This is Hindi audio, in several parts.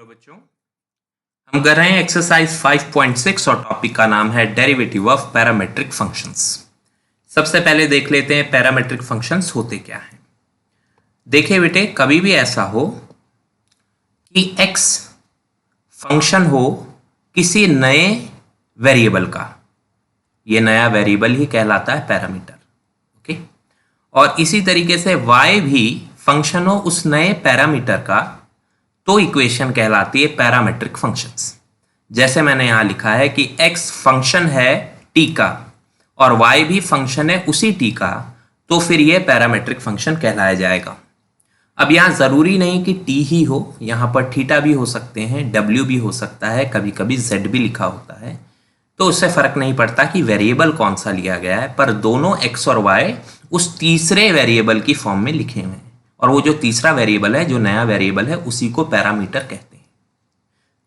हेलो बच्चों, हम कर रहे हैं एक्सरसाइज 5.6 और टॉपिक का नाम है डेरिवेटिव ऑफ पैरामेट्रिक फंक्शंस। सबसे पहले देख लेते हैं पैरामेट्रिक फंक्शंस होते क्या हैं। देखिए बेटे, कभी भी ऐसा हो कि x फंक्शन हो किसी नए वेरिएबल का, ये नया वेरिएबल ही कहलाता है पैरामीटर। ओके, और इसी तरीके से y भी फंक्शन हो उस नए पैरामीटर का, तो इक्वेशन कहलाती है पैरामेट्रिक फंक्शंस। जैसे मैंने यहां लिखा है कि x फंक्शन है t का और y भी फंक्शन है उसी t का, तो फिर यह पैरामेट्रिक फंक्शन कहलाया जाएगा। अब यहां जरूरी नहीं कि t ही हो, यहां पर थीटा भी हो सकते हैं, w भी हो सकता है, कभी कभी z भी लिखा होता है, तो उससे फर्क नहीं पड़ता कि वेरिएबल कौन सा लिया गया है, पर दोनों x और y उस तीसरे वेरिएबल की फॉर्म में लिखे हुए हैं, और वो जो तीसरा वेरिएबल है, जो नया वेरिएबल है, उसी को पैरामीटर कहते हैं।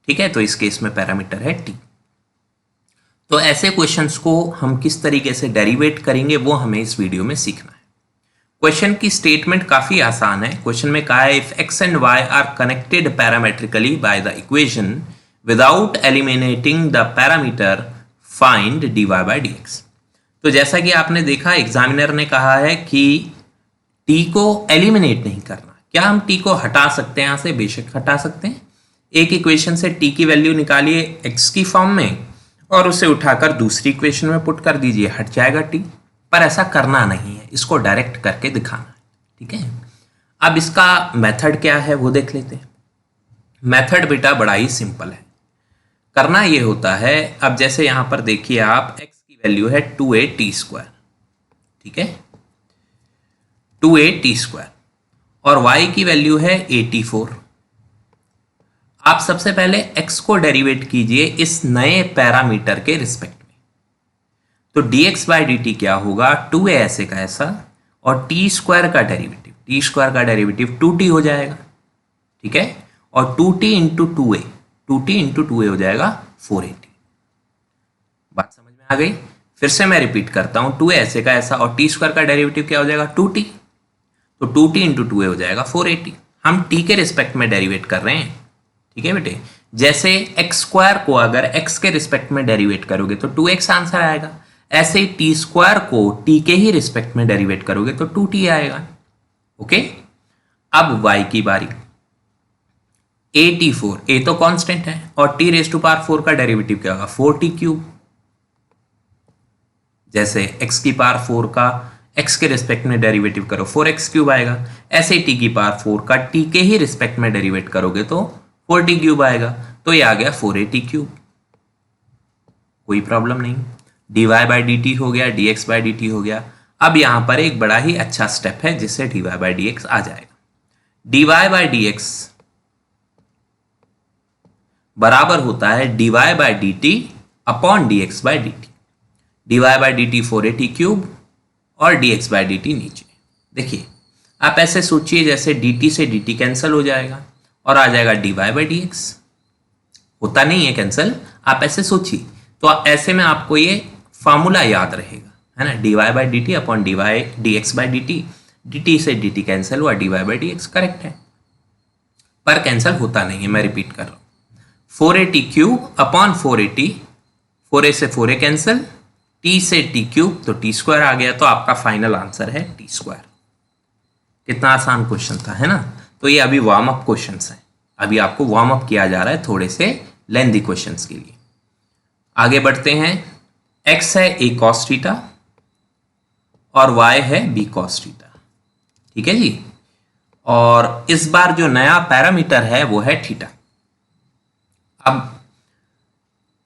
ठीक है, तो इस केस में पैरामीटर है t। तो ऐसे क्वेश्चंस को हम किस तरीके से डेरिवेट करेंगे वो हमें इस वीडियो में सीखना है। क्वेश्चन की स्टेटमेंट काफी आसान है। क्वेश्चन में कहा है if x and y are connected parametrically by the equation without eliminating the parameter find dy by dx। तो जैसा कि आपने देखा, एग्जामिनर ने कहा है कि t को एलिमिनेट नहीं करना। क्या हम t को हटा सकते हैं? यहां से बेशक हटा सकते हैं। एक इक्वेशन से t की वैल्यू निकालिए x की फॉर्म में और उसे उठाकर दूसरी इक्वेशन में पुट कर दीजिए, हट जाएगा t। पर ऐसा करना नहीं है, इसको डायरेक्ट करके दिखाना है। ठीक है, अब इसका मेथड क्या है वो देख लेते हैं। मेथड बेटा बड़ा ही सिंपल है। करना ये होता है, अब जैसे यहां पर देखिए आप, x की वैल्यू है 2a_t²। ठीक है, 2a_t² और y की वैल्यू है 84। आप सबसे पहले x को डेरिवेट कीजिए इस नए पैरामीटर के रिस्पेक्ट में। तो dx by dt क्या होगा? 2a ऐसे का ऐसा और t² का डेरिवेटिव, t² का डेरिवेटिव 2t हो जाएगा। ठीक है, और 2t into 2a, 2t into 2a हो जाएगा 480। बात समझ में आ गई? फिर से मैं रिपीट करता हूं, 2a ऐसे का ऐसा और t² का डेरिवेटिव क्या हो जाएगा? 2t। तो 2t इंटू 2a हो जाएगा 480। हम t के रिस्पेक्ट में डेरिवेट कर रहे हैं। ठीक है बेटे, जैसे x² को अगर x के रिस्पेक्ट में डेरिवेट करोगे तो 2x आंसर आएगा, ऐसे ही t² को t के ही रिस्पेक्ट में डेरिवेट करोगे तो 2t आएगा। ओके, अब y की बारी। a_t4, a तो कांस्टेंट है और t⁴ का डेरिवेटिव क्या होगा? 4t³। जैसे x⁴ का x के रिस्पेक्ट में डेरिवेटिव करो 4x³ आएगा, ऐसे t⁴ का t के ही रिस्पेक्ट में डेरिवेट करोगे तो 4t³ आएगा। तो ये आ गया 4a_t³। कोई प्रॉब्लम नहीं। dy by dt हो गया, dx by dt हो गया। अब यहां पर एक बड़ा ही अच्छा स्टेप है जिससे dy by dx आ जाएगा। dy by dx बराबर होता है dy by dt upon dx by dt। dy by dt 4a_t³ और dx by dt नीचे। देखिए, आप ऐसे सोचिए जैसे dt से dt कैंसिल हो जाएगा और आ जाएगा dy by dx। होता नहीं है कैंसिल, आप ऐसे सोचिए। तो ऐसे में आपको ये फॉर्मूला याद रहेगा, है ना? dy by dt upon dx by dt, dt से dt कैंसिल हुआ, dy by dx करेक्ट है, पर कैंसिल होता नहीं है। मैं रिपीट कर रहा हूँ, 4a_t³ अपॉन 4a_t, 4a से 4a कैंसिल, t से t³ तो t² आ गया, तो आपका फाइनल आंसर है t²। कितना आसान क्वेश्चन था, है ना? तो ये अभी वार्म अप क्वेश्चंस हैं, अभी आपको वार्म अप किया जा रहा है थोड़े से लेंथी क्वेश्चंस के लिए। आगे बढ़ते हैं। x है a cos थीटा और y है b cos थीटा। ठीक है जी, और इस बार जो नया पैरामीटर है वो है थीटा। अब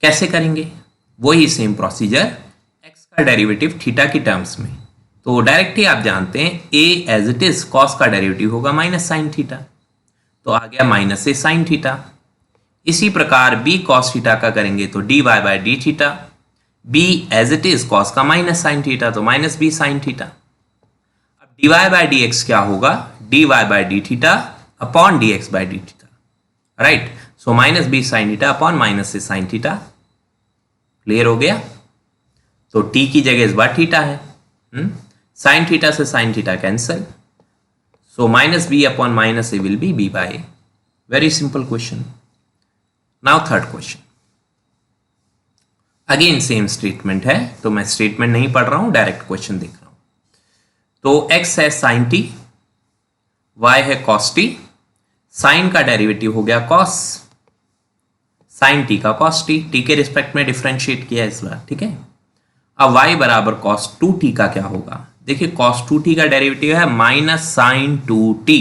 कैसे करेंगे? वही सेम प्रोसीजर, x का डेरिवेटिव थीटा की टर्म्स में। तो डायरेक्ट ही आप जानते हैं a as it is cos का डेरिवेटिव होगा माइनस साइन थीटा, तो आ गया माइनस a साइन थीटा। इसी प्रकार b cos थीटा का करेंगे तो dy by d theta, b as it is cos का माइनस साइन थीटा तो माइनस b साइन थीटा। अब dy by dx क्या होगा? dy by d theta upon dx by d theta, right? So minus b sine theta upon minus a sine theta. Clear हो गया? तो t की जगह इस बार थीटा है, साइन थीटा से sine theta cancel, so minus b upon minus a will B b by a। Very simple question. Now third question, again same statement है, तो मैं स्टेटमेंट नहीं पढ़ रहा हूं, डायरेक्ट क्वेश्चन देख रहा हूं। तो x है sin t, y है cos t, sin का डेरिवेटिव हो गया cos, sin t का cos t के रिस्पेक्ट में डिफरेंशिएट किया इस बार, ठीक है। अब y बराबर cos 2t का क्या होगा, देखिए cos 2t का डेरिवेटिव है minus sin 2t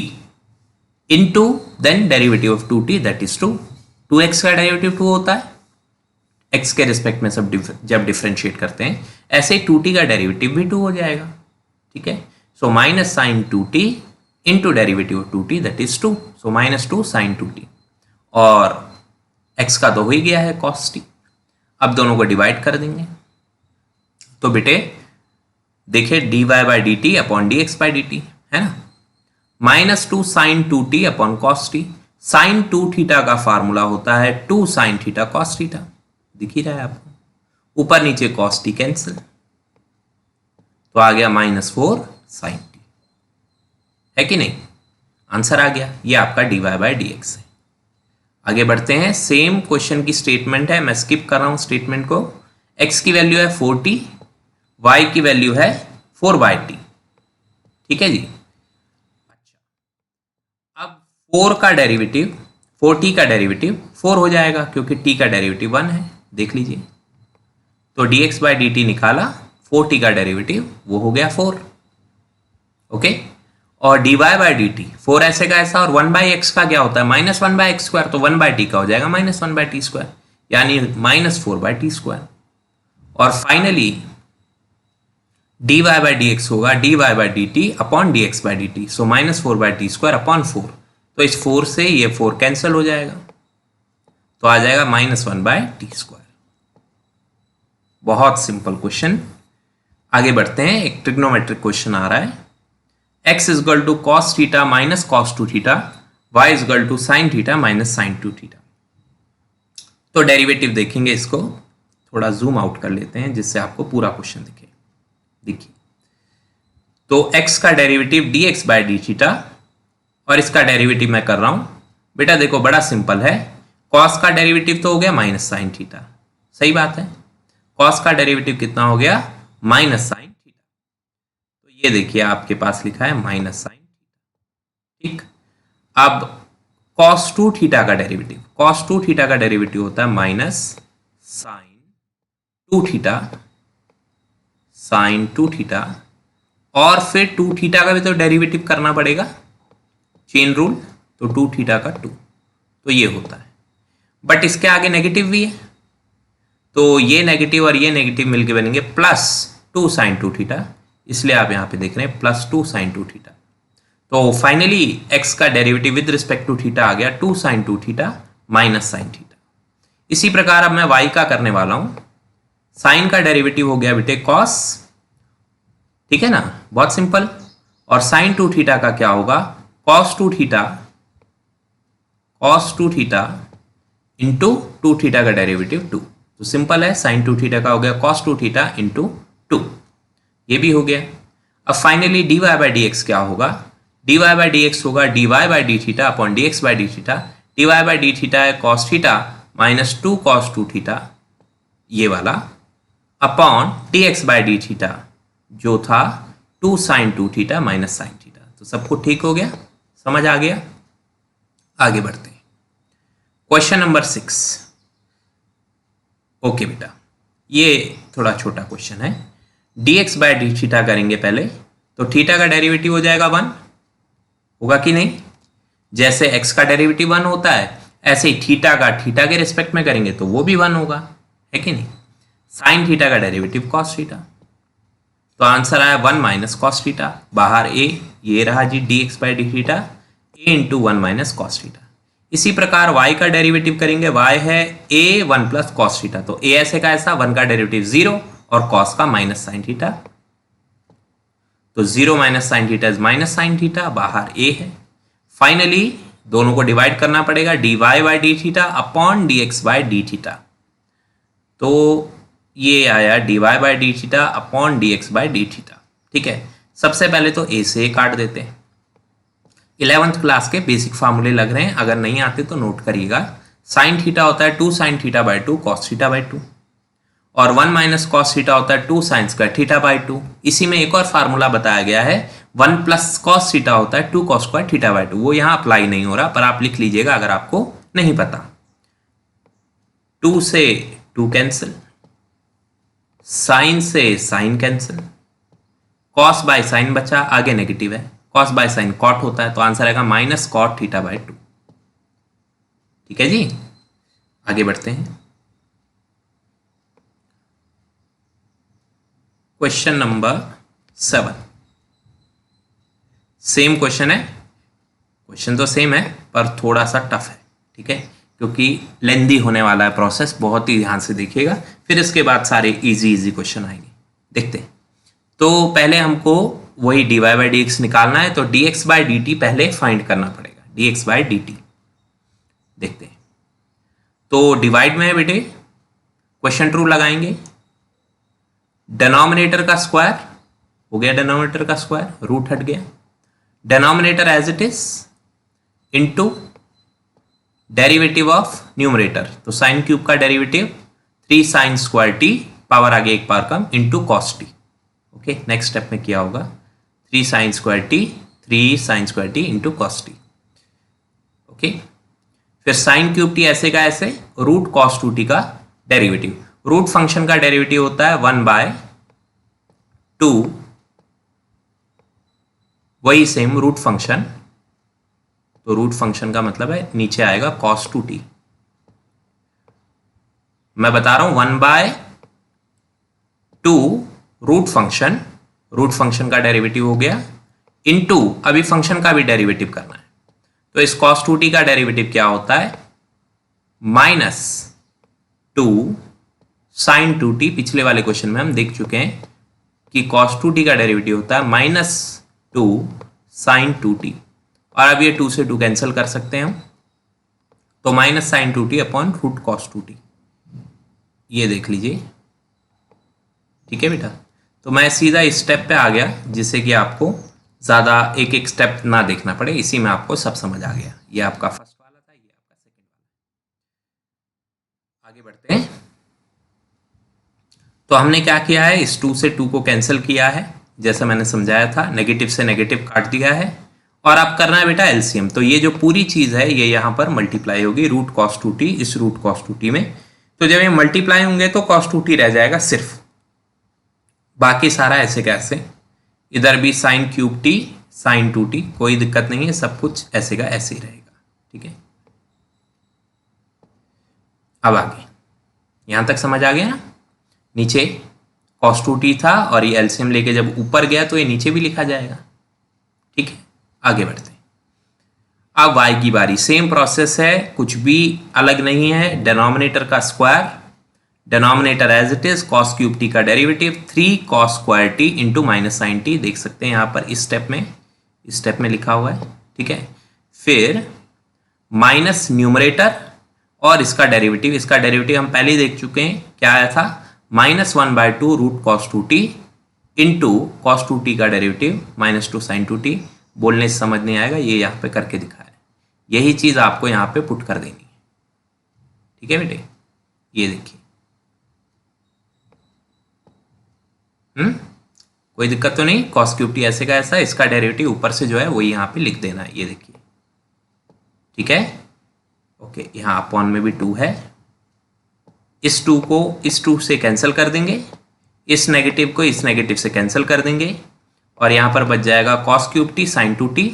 into then derivative of 2t that is 2, 2x का डेरिवेटिव 2 होता है, x के रिस्पेक्ट में सब जब डिफरेंशिएट करते हैं, ऐसे ही 2t का डेरिवेटिव भी 2 हो जाएगा, ठीक है। So minus sin 2t into derivative of 2t that is 2, so minus 2 sin 2t, और x का तो हो ही गया है cos t। अब दोनों को डिवाइड कर देंगे, तो बेटे देखिए dy by d t upon d x by d t है ना, minus 2 sine 2t upon cos t, sine 2 theta का फार्मूला होता है 2 साइन थीटा कॉस थीटा, दिख ही रहा है आपको, ऊपर नीचे कॉस टी कैंसिल, तो आ गया माइनस 4 साइन टी, है कि नहीं, आंसर आ गया, ये आपका dy बाई डी एक्स है। आगे बढ़ते हैं, सेम क्वेश्चन की स्टेटमेंट है, मैं स्किप कर रहा हूं स्टेटमेंट को, x की वैल्यू है 4t, y की वैल्यू है 4 बाई टी, ठीक है जी। अच्छा, अब 4 का डेरिवेटिव, 4t का डेरिवेटिव 4 हो जाएगा क्योंकि t का डेरिवेटिव 1 है, देख लीजिए, तो dx बाई डी टी निकाला, 4t का डेरिवेटिव वो हो गया 4, ओके। और dy बाई डी टी 4 ऐसे का ऐसा, और 1 बाई एक्स का क्या होता है माइनस 1 बाई एक्स स्क्वायर, तो 1 बाई टी का हो जाएगा माइनस 1 बाई टी स्क्वायर, यानी माइनस 4 बाई टी स्क्वायर। और finally dy by d x होगा dy by d t upon d x by d T, so minus 4 by T square upon 4, तो इस 4 से ये 4 कैंसिल हो जाएगा, तो आ जाएगा माइनस 1 बाई टी स्क्वायर। बहुत सिंपल क्वेश्चन। आगे बढ़ते हैं, एक ट्रिग्नोमेट्रिक क्वेश्चन आ रहा है, x is equal to cos theta minus cos 2 theta, y is equal to sine theta minus sine 2 theta. तो डेरिवेटिव देखेंगे, इसको थोड़ा जूम आउट कर लेते हैं जिससे आपको पूरा क्वेश्चन दिखे। देखिए, तो x का derivative dx by d theta, और इसका डेरिवेटिव मैं कर रहा हूं बेटा, देखो बड़ा सिंपल है, cos का डेरिवेटिव तो हो गया माइनस साइन थीटा, सही बात है, cos का डेरिवेटिव कितना हो गया माइनस साइन थीटा, तो ये देखिए आपके पास लिखा है माइनस साइन थीटा, ठीक। अब cos 2 थीटा का डेरिवेटिव, cos 2 थीटा का डेरिवेटिव होता है minus sine 2 theta, sine 2 theta, और फिर 2 थीटा का भी तो डेरिवेटिव करना पड़ेगा, चेन रूल, तो 2 थीटा का 2, तो ये होता है, बट इसके आगे नेगेटिव भी है, तो ये नेगेटिव और ये नेगेटिव मिलके बनेंगे प्लस 2 साइन 2 थीटा, इसलिए आप यहाँ पे देख रहे हैं प्लस 2 साइन 2 थीटा। तो फाइनली x का derivative with respect to theta आ गया 2 sine 2 theta minus sine theta. इसी प्रकार अब मैं y का करने वाला हूं, साइन का डेरिवेटिव हो गया बेटे cos, ठीक है ना, बहुत सिंपल, और साइन 2 थीटा का क्या होगा cos 2 थीटा इंटू 2 थीटा का डेरिवेटिव 2, तो सिंपल है, साइन 2 थीटा का हो गया cos 2 थीटा इंटू 2, ये भी हो गया। अब finally dy by d x क्या होगा, dy बाई डी एक्स होगा dy by d theta upon d x by d theta, dy by d theta है cos theta minus 2 cos 2 theta, ये वाला, upon dx by d theta जो था 2 sine 2 theta minus sine theta, तो सब कुछ ठीक हो गया, समझ आ गया। आगे बढ़ते हैं, क्वेश्चन नंबर 6। ओके बेटा, ये थोड़ा छोटा क्वेश्चन है, dx बाई डी थीटा करेंगे पहले, तो थीटा का डेरिवेटिव हो जाएगा 1, होगा कि नहीं, जैसे x का डेरिवेटिव 1 होता है ऐसे ही थीटा का थीटा के रिस्पेक्ट में करेंगे तो वो भी 1 होगा, है कि नहीं। साइन थीटा का डेरिवेटिव कॉस थीटा, तो आंसर आया 1 माइनस कॉस थीटा, बाहर a, ये रहा जी dx by d theta, a into 1 minus cos theta. इसी प्रकार y का डेरिवेटिव करेंगे, y है a 1 प्लस कॉस थीटा, तो a ऐसे का ऐसा, 1 का डेरिवेटिव 0 और cos का माइनस साइन थीटा, तो 0 minus sine theta is minus sine theta, बाहर a है। फाइनली दोनों को डिवाइड करना पड़ेगा, dy by d theta upon dx by d theta, तो ये आया dy by d theta upon dx by d theta, ठीक है। सबसे पहले तो a से a काट देते हैं, 11th क्लास के बेसिक फार्मूले लग रहे हैं, अगर नहीं आते तो नोट करिएगा, साइन थीटा होता है 2 sine theta by 2 cos theta by 2, और 1 माइनस कॉस थीटा होता है 2 साइन स्क्वायर थीटा बाई 2। इसी में एक और फार्मूला बताया गया है 1 प्लस कॉस थीटा होता है 2 कॉस स्क्वायर थीटा बाई 2, वो यहाँ अप्लाई नहीं हो रहा, पर आप लिख लीजिएगा अगर आपको नहीं पता। 2 से 2 कैंसिल, साइन से sine cancel, cos by sine बचा, आगे नेगेटिव है, कॉस बाय साइन कॉट होता है, तो आंसर आएगा माइनस कॉट थीटा बाय 2। ठीक है जी, आगे बढ़ते हैं। क्वेश्चन नंबर 7, सेम क्वेश्चन है, क्वेश्चन तो सेम है पर थोड़ा सा टफ है, ठीक है, क्योंकि लेंदी होने वाला है प्रोसेस, बहुत ही ध्यान से देखिएगा, फिर इसके बाद सारे इजी क्वेश्चन आएंगे। देखते हैं, तो पहले हमको वही dy बाई डी एक्स निकालना है, तो dx बाई डी टी पहले फाइंड करना पड़ेगा, dx बाई डी टी। देखते हैं, तो डिवाइड में है बेटे, क्वेश्चन ट्रू लगाएंगे, डिनोमिनेटर का स्क्वायर हो गया, डिनोमिनेटर का स्क्वायर, रूट हट गया, denominator as it is into derivative of numerator, तो साइन क्यूब का derivative 3 sine square t, power आगे एक पावर कम, into cos t. Okay, next step में क्या होगा, 3 sine square t into cos t. Okay, फिर साइन क्यूब टी ऐसे का ऐसे, रूट कॉस 2t का डेरिवेटिव, रूट फंक्शन का डेरिवेटिव होता है 1/2, वही सेम रूट फंक्शन, तो रूट फंक्शन का मतलब है नीचे आएगा cos 2t। मैं बता रहा हूं 1/2 रूट फंक्शन का डेरिवेटिव हो गया, इनटू अभी फंक्शन का भी डेरिवेटिव करना है, तो इस cos 2t का डेरिवेटिव क्या होता है, -2 sin 2t। पिछले वाले क्वेश्चन में हम देख चुके हैं कि cos 2t का डेरिवेटिव होता है -2 sin 2t, और अब ये 2 से 2 कैंसिल कर सकते हैं हम, तो minus sine 2t upon root cos 2t, ये देख लीजिए। ठीक है बेटा, तो मैं सीधा इस स्टेप पे आ गया, जिससे कि आपको ज़्यादा एक एक स्टेप ना देखना पड़े, इसी में आपको सब समझ आ गया। ये आपका फर्स्ट वाला था, ये आपका सेकंड वाला। आगे बढ़ते हैं, तो हमने क्या किया है, इस 2 से 2 को कैंसिल किया है, जैसा मैंने समझाया था, नेगेटिव से नेगेटिव काट दिया है, और आप करना है बेटा एलसीएम। तो ये जो पूरी चीज़ है ये यहाँ पर मल्टीप्लाई होगी, रूट कॉस 2t इस रूट कॉस 2t में, तो जब ये मल्टीप्लाई होंगे तो कॉस 2t रह जाएगा सिर्फ, बाकी सारा ऐसे कैसे, इधर भी sign cube T sign 2t, कोई दिक्कत नहीं है, सब कुछ ऐसे का ऐसे ही रहेगा। ठीक है, अब आगे यहां तक समझ आ गया ना, नीचे cos 2t था और ये एलसीएम लेके जब ऊपर गया तो ये नीचे भी लिखा जाएगा। ठीक है, आगे बढ़ते हैं। अब y की बारी, सेम प्रोसेस है, कुछ भी अलग नहीं है, डिनोमिनेटर का square, denominator as it is, cos cube t का derivative 3 cos square t into minus sine t, देख सकते हैं यहाँ पर इस स्टेप में लिखा हुआ है। ठीक है, फिर माइनस न्यूमरेटर और इसका डेरिवेटिव हम पहले ही देख चुके हैं, क्या आया था, -1/2 root cos 2t into cos 2t का डेरिवेटिव -2 साइन 2t। बोलने से समझ नहीं आएगा, ये यहाँ पे करके दिखाया है, यही चीज आपको यहाँ पे पुट कर देनी है। ठीक है बेटे, ये देखिए, कोई दिक्कत तो नहीं, कॉस क्यूब टी ऐसे का ऐसा, इसका डेरिवेटिव ऊपर से जो है वही यहाँ पे लिख देना है, ये देखिए। ठीक है, ओके, यहाँ अपॉन में भी 2 है, इस 2 को इस 2 से कैंसिल कर देंगे, इस नेगेटिव को इस नेगेटिव से कैंसिल कर देंगे, और यहाँ पर बच जाएगा cos cube T sign 2t,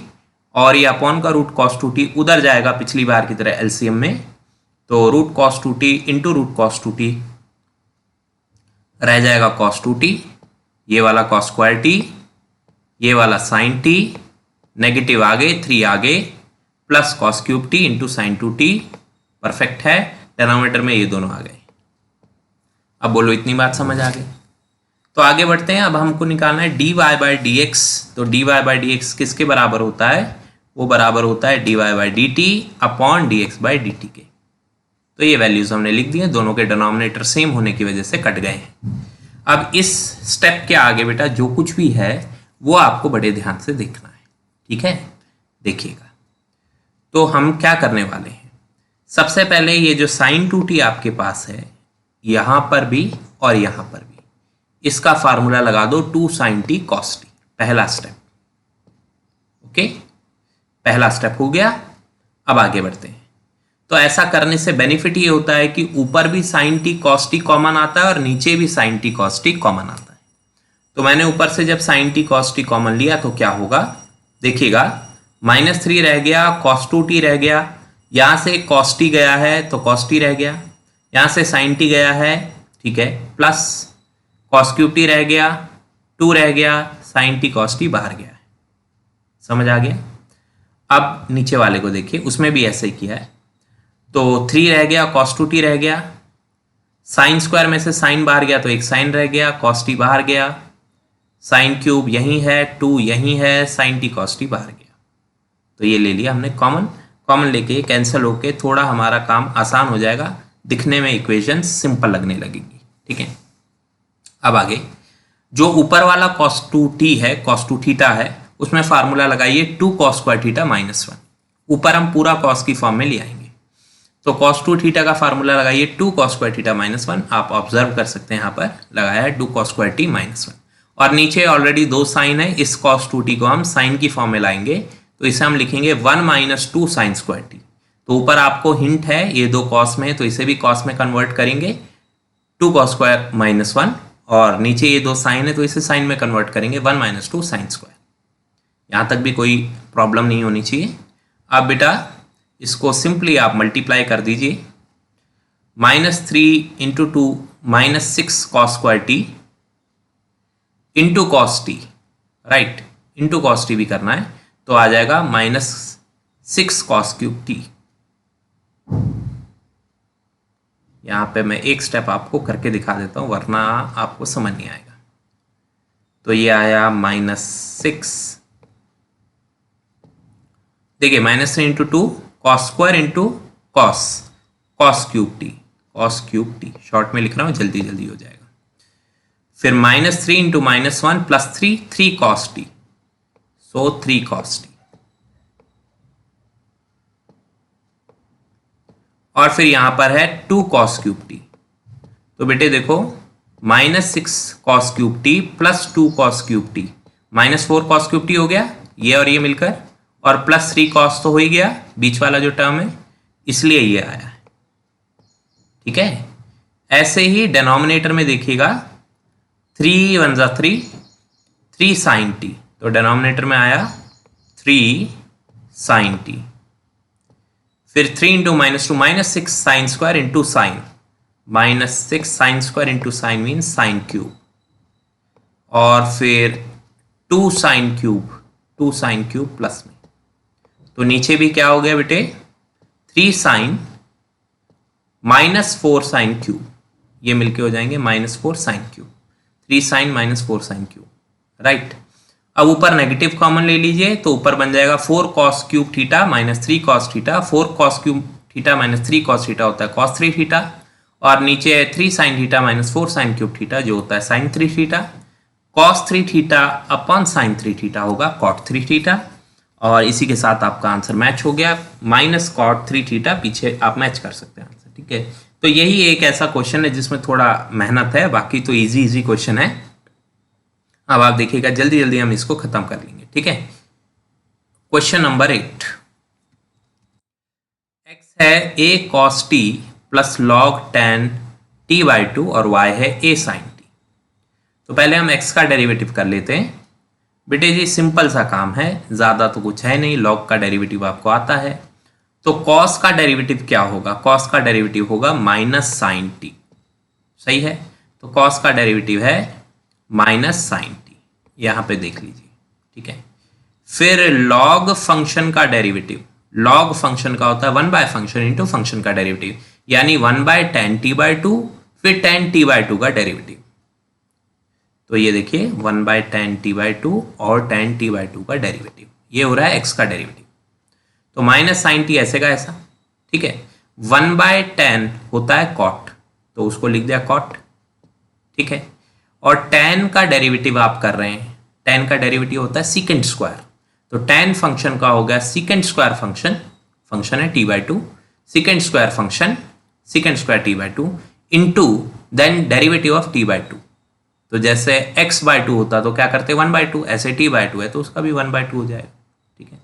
और ये अपॉन का रूट कॉस 2t उधर जाएगा पिछली बार की तरह एलसीएम में, तो root cos 2t into root cos 2t रह जाएगा कॉस 2t, ये वाला कॉस स्क्वायर t, ये वाला साइन t, नेगेटिव आगे 3 आगे, plus cos cube T into sine 2t, perfect है, डिनोमिनेटर में ये दोनों आ गए। अब बोलो इतनी बात समझ आ गई, तो आगे बढ़ते हैं। अब हमको निकालना है dy बाई डी एक्स, तो dy बाई डी एक्स किसके बराबर होता है, वो बराबर होता है dy by d t upon dx by d T के। तो ये वैल्यूज हमने लिख दी हैं, दोनों के डिनोमिनेटर सेम होने की वजह से कट गए हैं। अब इस स्टेप के आगे बेटा जो कुछ भी है वो आपको बड़े ध्यान से देखना है। ठीक है, देखिएगा, तो हम क्या करने वाले हैं, सबसे पहले ये जो साइन 2t आपके पास है, यहां पर भी और यहां पर भी, इसका फार्मूला लगा दो 2 sin t cos t। पहला स्टेप, ओके, पहला स्टेप हो गया। अब आगे बढ़ते हैं। तो ऐसा करने से बेनिफिट ये होता है कि ऊपर भी sin t cos t common आता है और नीचे भी sin t cos t common आता है। तो मैंने ऊपर से जब sin t cos t common लिया तो क्या होगा, देखिएगा, -3 रह गया, cos 2t रह गया, यहां से cos t गया है तो cos t रह गया, यहां से sin t गया है, ठीक है, प्लस cos क्यूब t रह गया, 2 रह गया, sin t cos t बाहर गया है। समझ आ गया? अब नीचे वाले को देखिए, उसमें भी ऐसे ही किया है। तो 3 रह गया, cos 2t रह गया, साइन स्क्वायर में से साइन बाहर गया तो एक साइन रह गया, cos t बाहर गया, साइन क्यूब यही है, 2 यही है, sin t cos t बाहर गया। तो ये ले लिया हमने कॉमन, कॉमन लेके कैंसिल होके थोड़ा हमारा काम आसान हो जाएगा, दिखने में इक्वेशन सिंपल लगने लगेगी, ठीक है। अब आगे जो ऊपर वाला cos 2t है, cos 2 थीटा है, उसमें फार्मूला लगाइए 2 cos स्क्वायर थीटा -1। ऊपर हम पूरा cos की फॉर्म में ले आएंगे। तो cos 2 थीटा का फार्मूला लगाइए 2 cos स्क्वायर थीटा -1। आप ऑब्जर्व कर सकते हैं यहाँ पर लगाया है 2 cos स्क्वायर t -1, और नीचे ऑलरेडी 2 साइन है, इस cos 2t को हम साइन की फॉर्म में लाएंगे तो इसे हम लिखेंगे 1 - 2 sin स्क्वायर t। तो ऊपर आपको हिंट है, ये 2 cos में है तो इसे भी cos में कन्वर्ट करेंगे 2 cos स्क्वायर -1, और नीचे ये 2 साइन है तो इसे साइन में कन्वर्ट करेंगे 1 - 2 sin स्क्वायर। यहाँ तक भी कोई प्रॉब्लम नहीं होनी चाहिए। अब बेटा इसको सिंपली आप मल्टीप्लाई कर दीजिए, -3 × 2 -6 cos square t into cos t, right, into cos t भी करना है तो आ जाएगा -6 cos क्यूब t। यहाँ पे मैं एक स्टेप आपको करके दिखा देता हूँ वरना आपको समझ नहीं आएगा। तो ये आया -6, देखिए -3 × 2 cos square into cos cube t, short में लिख रहा हूँ, जल्दी जल्दी हो जाएगा। फिर -3 × -1 + 3 cos t, सो 3 cos t, और फिर यहां पर है 2 cos क्यूब t। तो बेटे देखो, -6 cos cube t + 2 cos cube t, -4 cos cube t हो गया ये और ये मिलकर, और +3 cos तो हो ही गया, बीच वाला जो टर्म है, इसलिए ये आया है, ठीक है। ऐसे ही डिनोमिनेटर में देखिएगा, 3 × 1 = 3, 3 sin t, तो डिनोमिनेटर में आया 3 sin t। फिर 3 × -2 -6 sin square into sine, -6 sin square into sine mean sine cube, और फिर 2 sin क्यूब प्लस में, तो नीचे भी क्या हो गया बेटे, 3 sin -4 sin क्यूब, ये मिलके हो जाएंगे -4 sin cube, 3 sin -4 sin cube, right. अब ऊपर नेगेटिव कॉमन ले लीजिए तो ऊपर बन जाएगा 4 cos cube theta -3 cos theta, 4 cos cube theta -3 cos theta होता है cos 3 थीटा, और नीचे 3 sin theta -4 sin cube theta जो होता है sin 3 theta, cos 3 theta upon sin 3 theta होगा cot 3 थीटा, और इसी के साथ आपका आंसर मैच हो गया, -cot 3 थीटा पीछे आप मैच कर सकते हैं आंसर, ठीक है। तो यही एक ऐसा क्वेश्चन है जिसमें थोड़ा मेहनत है, बाकी तो इजी क्वेश्चन है। अब आप देखिएगा, जल्दी जल्दी हम इसको खत्म कर लेंगे, ठीक है। क्वेश्चन नंबर 8, x है a cos t + log tan t/2 और y है a sin t। तो पहले हम x का डेरिवेटिव कर लेते हैं। बेटे जी सिंपल सा काम है, ज़्यादा तो कुछ है नहीं, log का डेरिवेटिव आपको आता है। तो cos का डेरिवेटिव क्या होगा, cos का डेरिवेटिव होगा -sin t, सही है। तो cos का डेरिवेटिव है -sin t, यहाँ पे देख लीजिए, ठीक है। फिर log फंक्शन का डेरिवेटिव, log फंक्शन का होता है 1 फंक्शन इंटू फंक्शन का डेरिवेटिव, यानी 1/tan t/2, फिर tan t/2 का डेरिवेटिव। तो ये देखिए 1/tan t/2 और tan t/2 का डेरिवेटिव, ये हो रहा है x का डेरिवेटिव। तो -sin t ऐसे का ऐसा, ठीक है। 1/tan होता है cot, तो उसको लिख दिया cot, ठीक है। और tan का डेरिवेटिव आप कर रहे हैं, tan का डेरिवेटिव होता है secant स्क्वायर, तो tan फंक्शन का हो गया secant स्क्वायर फंक्शन है t/2, secant square function secant square t by two into then derivative of t by two. तो जैसे x बाई टू होता तो क्या करते 1 बाई टू, ऐसे t बाई टू है तो उसका भी 1 बाई टू हो जाएगा। ठीक है,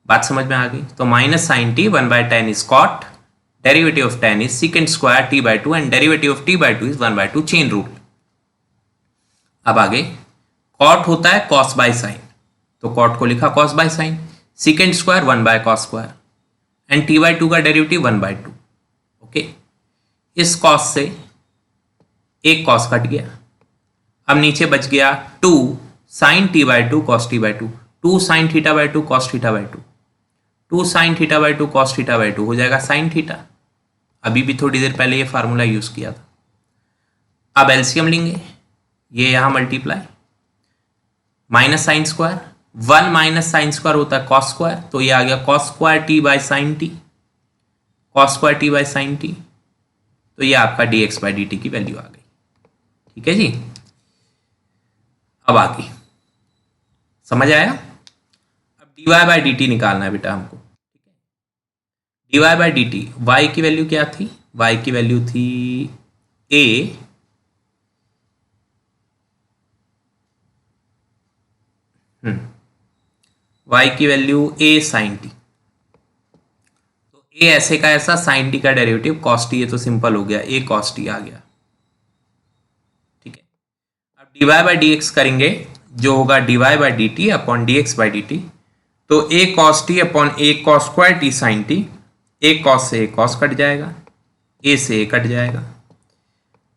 बात समझ में आ गई। तो minus sine t 1 by tan is cot, derivative of tan is secant square t by two and derivative of t by two is 1 by two, chain rule. अब आगे कॉट होता है कॉस बाय साइन, तो कॉट को लिखा cos by sine, secant square 1 by cos square and t by two का डेरिवेटिव 1 बाई टू। ओके, इस कॉस से एक कॉस कट गया, अब नीचे बच गया 2 sine t by two cos t by two, 2 sine theta by two cos theta by two, 2 sine theta by two cos theta by two हो जाएगा साइन थीटा। अभी भी थोड़ी देर पहले ये फार्मूला यूज किया था। अब एलसीएम लेंगे, ये यहां multiply, minus sine square 1 minus sine square होता है कॉस स्क्वायर, तो ये आ गया cos square t by sine t, cos square t by sine t, तो ये आपका d x by d t की वैल्यू आ गई। ठीक है जी, अब आगे समझ आया। अब d y by d t निकालना है बेटा हमको। D y by d t, y की वैल्यू क्या थी, वाई की वैल्यू थी ए वाई की वैल्यू ए साइन टी, तो ए ऐसे का ऐसा, साइन टी का डेरिवेटिव कॉस टी, ये तो सिंपल हो गया, ए कॉस टी आ गया। ठीक है, अब d y by d x करेंगे, जो होगा d y by d t upon d x by d t, तो a cos t upon a cos square t sine t, a cos से ए कॉस कट जाएगा, ए से ए कट जाएगा,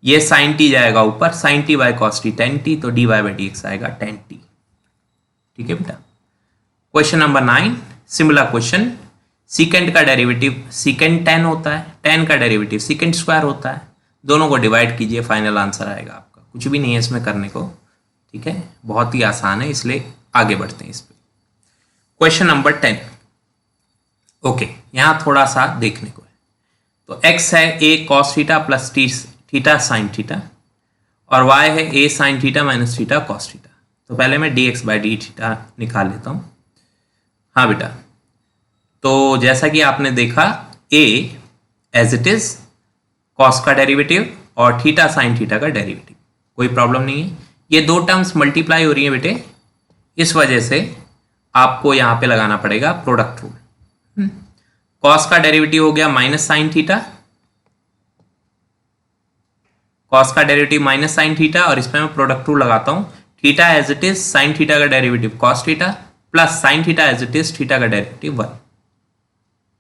ये साइन टी जाएगा ऊपर, sine t by cos t tan t, तो d y by d x आएगा टेन टी। ठीक है बेटा। Question number 9, similar question, secant का डेरिवेटिव सीकेंट 10 होता है, 10 का डेरिवेटिव सीकेंट स्क्वायर होता है, दोनों को डिवाइड कीजिए, फाइनल आंसर आएगा आपका। कुछ भी नहीं है इसमें करने को, ठीक है, बहुत ही आसान है, इसलिए आगे बढ़ते हैं इस पर। क्वेश्चन नंबर 10, ओके, यहाँ थोड़ा सा देखने को है। तो x है a cos theta plus theta sine theta, और y है a sine theta minus theta cos theta. तो पहले मैं dx बाई डी थीटा निकाल लेता हूँ। हाँ बेटा, तो जैसा कि आपने देखा a as it is cos का डेरिवेटिव और थीटा साइन थीटा का डेरिवेटिव, कोई प्रॉब्लम नहीं है। ये दो टर्म्स मल्टीप्लाई हो रही है बेटे, इस वजह से आपको यहाँ पे लगाना पड़ेगा प्रोडक्ट रूल। कॉस का डेरिवेटिव हो गया माइनस साइन थीटा, कॉस का डेरिवेटिव माइनस साइन थीटा, और इसमें मैं प्रोडक्ट रूल लगाता हूँ, theta as it is sine theta का derivative cos theta plus sine theta as it is theta का डेरिवेटिव 1।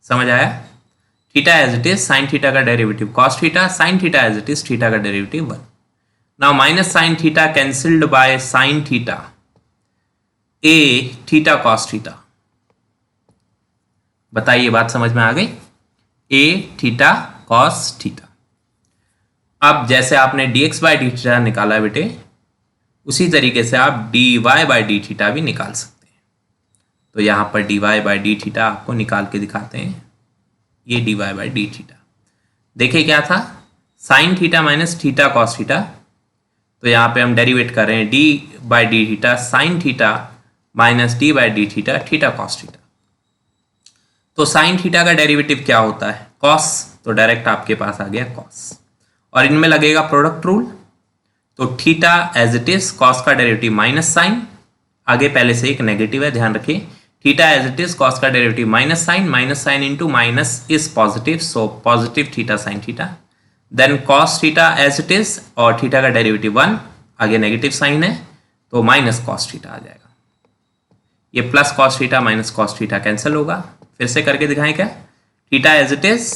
समझ आया? Theta as it is sine theta का derivative cos theta, sine theta as it is theta का derivative 1। Now minus sine theta cancelled by sine theta, A theta cos theta. बताइए, बात समझ में आ गई? ए थीटा कॉस थीटा। अब जैसे आपने dx बाई डी थीटा निकाला बेटे, उसी तरीके से आप dy बाई डी थीटा भी निकाल सकते हैं। तो यहां पर dy बाई डी थीटा आपको निकाल के दिखाते हैं। ये dy बाई डी थीटा, देखिए क्या था, sign theta minus theta cos theta. तो यहाँ पे हम डेरिवेट कर रहे हैं D by d theta sine theta minus D by d theta theta cos theta. तो साइन थीटा का डेरिवेटिव क्या होता है? कॉस, तो डायरेक्ट आपके पास आ गया कॉस, और इनमें लगेगा प्रोडक्ट रूल। तो theta as it is cos का डेरिवेटिव माइनस साइन, आगे पहले से एक नेगेटिव है, ध्यान रखिए। Theta as it is cos का derivative minus sine into minus is positive, so positive theta sine theta. Then cos theta as it is, और थीटा का डेरिवेटिव 1, आगे नेगेटिव साइन है तो माइनस कॉस थीटा आ जाएगा। ये plus cos theta minus cos theta cancel होगा। फिर से करके दिखाएं क्या? Theta as it is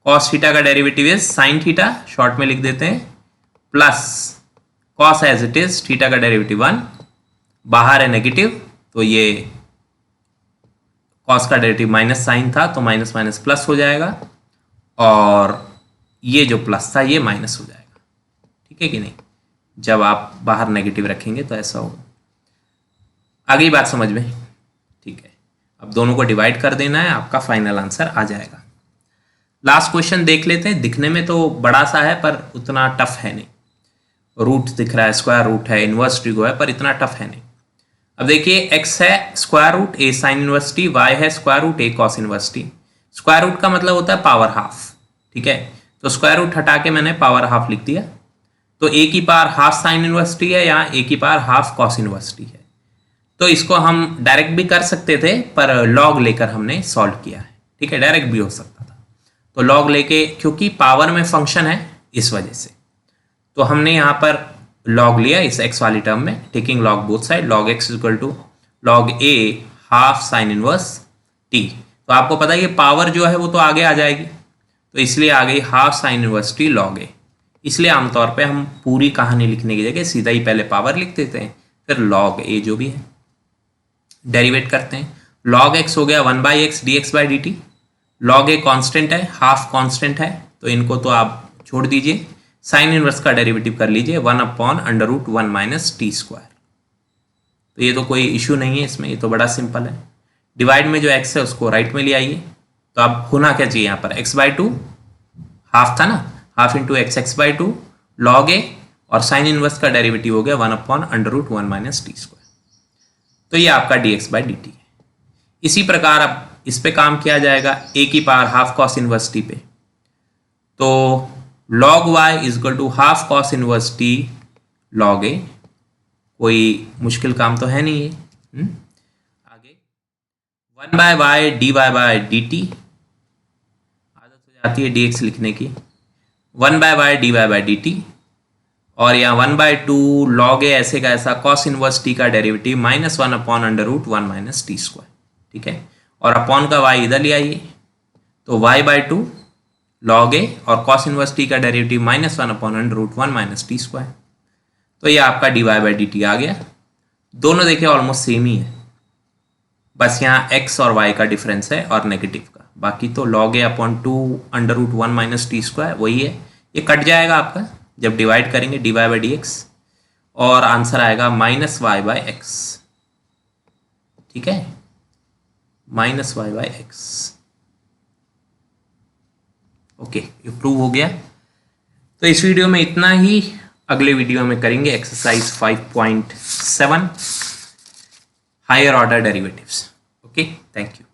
cos theta का derivative is sine theta, short में लिख देते हैं, plus cos as it is theta का डेरिवेटिव 1, बाहर है नेगेटिव, तो ये कॉस का डेरिवेटिव माइनस साइन था तो माइनस माइनस प्लस हो जाएगा, और ये जो प्लस था ये माइनस हो जाएगा। ठीक है कि नहीं? जब आप बाहर नेगेटिव रखेंगे तो ऐसा होगा। आगे बात समझ में? ठीक है, अब दोनों को डिवाइड कर देना है, आपका फाइनल आंसर आ जाएगा। लास्ट क्वेश्चन देख लेते हैं। दिखने में तो बड़ा सा है पर उतना टफ है नहीं, रूट दिख रहा है, स्क्वायर रूट है, इनवर्स ट्रिगो है, पर इतना टफ है नहीं। अब देखिए, x है square root a sine inverse t, y है square root a cos inverse t. Square root का मतलब होता है पावर हाफ, ठीक है। तो स्क्वायर रूट हटा के मैंने पावर हाफ लिख दिया। तो ए की power half sine inverse T है, यहाँ ए की power half cos inverse T है। तो इसको हम डायरेक्ट भी कर सकते थे, पर लॉग लेकर हमने सॉल्व किया है, ठीक है। डायरेक्ट भी हो सकता था, तो लॉग लेके, क्योंकि पावर में फंक्शन है इस वजह से, तो हमने यहाँ पर लॉग लिया इस एक्स वाली टर्म में, taking log both side, log x equal to log a half sine inverse t. तो आपको पता है कि पावर जो है वो तो आगे आ जाएगी, तो इसलिए आ गई half sine inverse t log a. इसलिए आमतौर पे हम पूरी कहानी लिखने की जगह सीधा ही पहले पावर लिख देते हैं, फिर लॉग ए जो भी है डेरिवेट करते हैं। लॉग एक्स हो गया 1/x dx/dt। Log a constant है, हाफ कांस्टेंट है, तो इनको तो आप छोड़ दीजिए। साइन इनवर्स का डेरिवेटिव कर लीजिए 1/√1 - t²। तो ये तो कोई इशू नहीं है इसमें, ये तो बड़ा सिंपल है। डिवाइड में जो x है उसको राइट में ले आइए। तो अब होना क्या चाहिए यहाँ पर, x/2 हाफ था ना, हाफ इंटू x/2 लॉग ए, और साइन इनवर्स का डेरिवेटिव हो गया 1/√1 - t²। तो ये आपका dx/dt है। इसी प्रकार अब इस पे काम किया जाएगा a की power half cos inverse t पे। तो log y is equal to half cos inverse t log a। कोई मुश्किल काम तो है नहीं है। आगे 1/y dy/dt, आदत हो जाती है dx लिखने की, 1/y dy/dt, और यहाँ 1/2 log a ऐसे का ऐसा cos इनवर्स t का डेरिवेटिव -1/√1 - t², ठीक है। और अपॉन का y इधर ले आइए, तो y/2 log a और cos इनवर्स t का डेरिवेटिव -1/√1 - t²। तो ये आपका dy/dt आ गया। दोनों देखिए ऑलमोस्ट सेम ही है, बस यहाँ x और y का डिफरेंस है और नेगेटिव का, बाकी तो log a/2√1 - t² वही है। ये कट जाएगा आपका जब डिवाइड करेंगे dy/dx, और आंसर आएगा -y/x, ठीक है, -y/x। ओके, ये प्रूव हो गया। तो इस वीडियो में इतना ही, अगले वीडियो में करेंगे exercise 5.7 higher order derivatives. Okay, thank you.